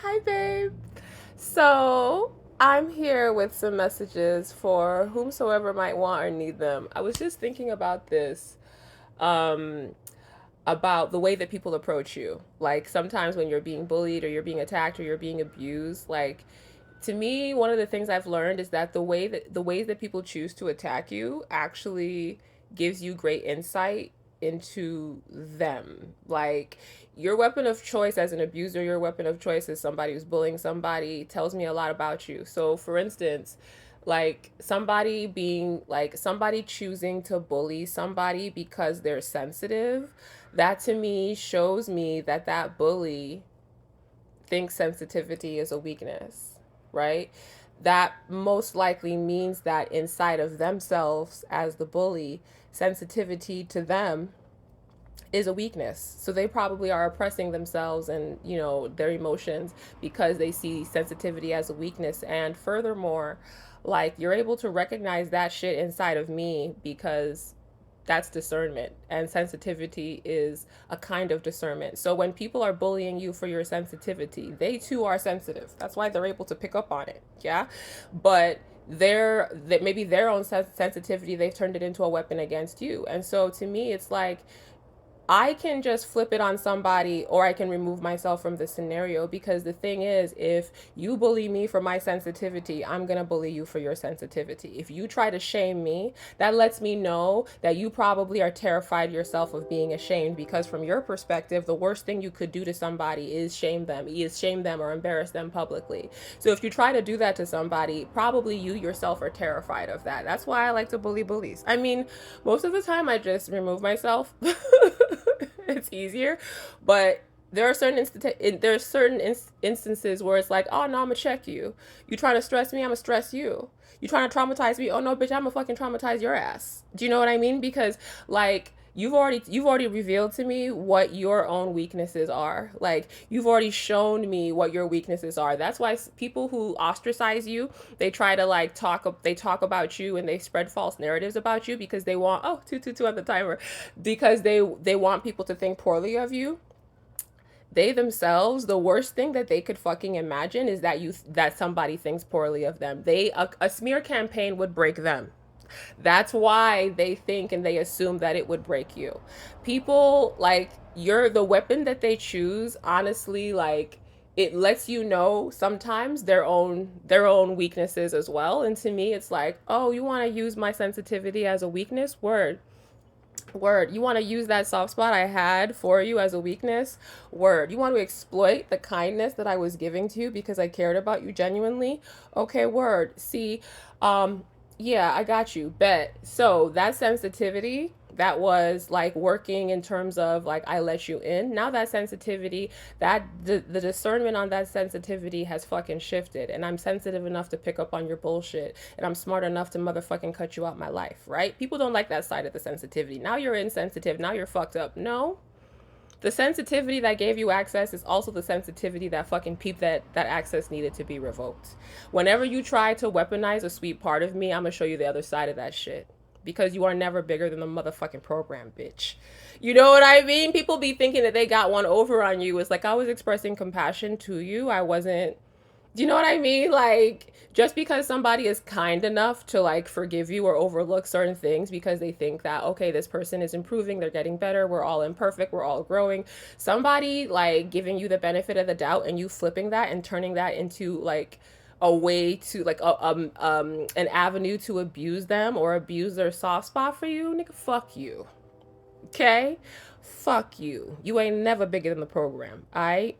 Hi, babe. So, I'm here with some messages for whomsoever might want or need them. I was just thinking about this, um, about the way that people approach you. Like, sometimes when you're being bullied or you're being attacked or you're being abused, like, to me, one of the things I've learned is that the ways that people choose to attack you actually gives you great insight into them. Like, your weapon of choice as an abuser, your weapon of choice as somebody who's bullying somebody tells me a lot about you. So, for instance, somebody choosing to bully somebody because they're sensitive, that to me shows me that that bully think sensitivity is a weakness, right? That most likely means that inside of themselves, as the bully, sensitivity to them is a weakness. So they probably are oppressing themselves and, their emotions because they see sensitivity as a weakness. And furthermore, like, you're able to recognize that shit inside of me because that's discernment, and sensitivity is a kind of discernment. So when people are bullying you for your sensitivity, they too are sensitive. That's why they're able to pick up on it. Yeah. But that maybe their own sensitivity, they've turned it into a weapon against you. And so to me, it's like, I can just flip it on somebody, or I can remove myself from the scenario, because the thing is, if you bully me for my sensitivity, I'm going to bully you for your sensitivity. If you try to shame me, that lets me know that you probably are terrified yourself of being ashamed, because from your perspective, the worst thing you could do to somebody is shame them or embarrass them publicly. So if you try to do that to somebody, probably you yourself are terrified of that. That's why I like to bully bullies. I mean, most of the time I just remove myself. It's easier, but there are certain instances where it's like, oh no, I'm gonna check you. You trying to stress me, I'm gonna stress you. You trying to traumatize me? Oh no, bitch, I'm gonna fucking traumatize your ass. Do you know what I mean? Because, like, you've already revealed to me what your own weaknesses are. Like, you've already shown me what your weaknesses are. That's why people who ostracize you, they try to, like, they talk about you and they spread false narratives about you because they want, oh, 222 on the timer, because they want people to think poorly of you. They themselves, the worst thing that they could fucking imagine is that somebody thinks poorly of them. A smear campaign would break them. That's why they think and they assume that it would break you. People, like, you're the weapon that they choose, honestly, like, it lets you know sometimes their own weaknesses as well. And to me, it's like, oh, you want to use my sensitivity as a weakness? Word. You want to use that soft spot I had for you as a weakness? Word. You want to exploit the kindness that I was giving to you because I cared about you genuinely? Okay, word. See, yeah, I got you. Bet. So that sensitivity that was like working in terms of, like, I let you in. Now that sensitivity, the discernment on that sensitivity has fucking shifted, and I'm sensitive enough to pick up on your bullshit, and I'm smart enough to motherfucking cut you out my life, right? People don't like that side of the sensitivity. Now you're insensitive. Now you're fucked up. No, the sensitivity that gave you access is also the sensitivity that fucking peeped that access needed to be revoked. Whenever you try to weaponize a sweet part of me, I'm gonna show you the other side of that shit. Because you are never bigger than the motherfucking program, bitch. You know what I mean? People be thinking that they got one over on you. It's like, I was expressing compassion to you. I wasn't, do you know what I mean? Like, just because somebody is kind enough to, like, forgive you or overlook certain things because they think that, okay, this person is improving, they're getting better, we're all imperfect, we're all growing. Somebody, like, giving you the benefit of the doubt and you flipping that and turning that into, like, a way to, like, an avenue to abuse them or abuse their soft spot for you, nigga, fuck you. Okay? Fuck you. You ain't never bigger than the program. I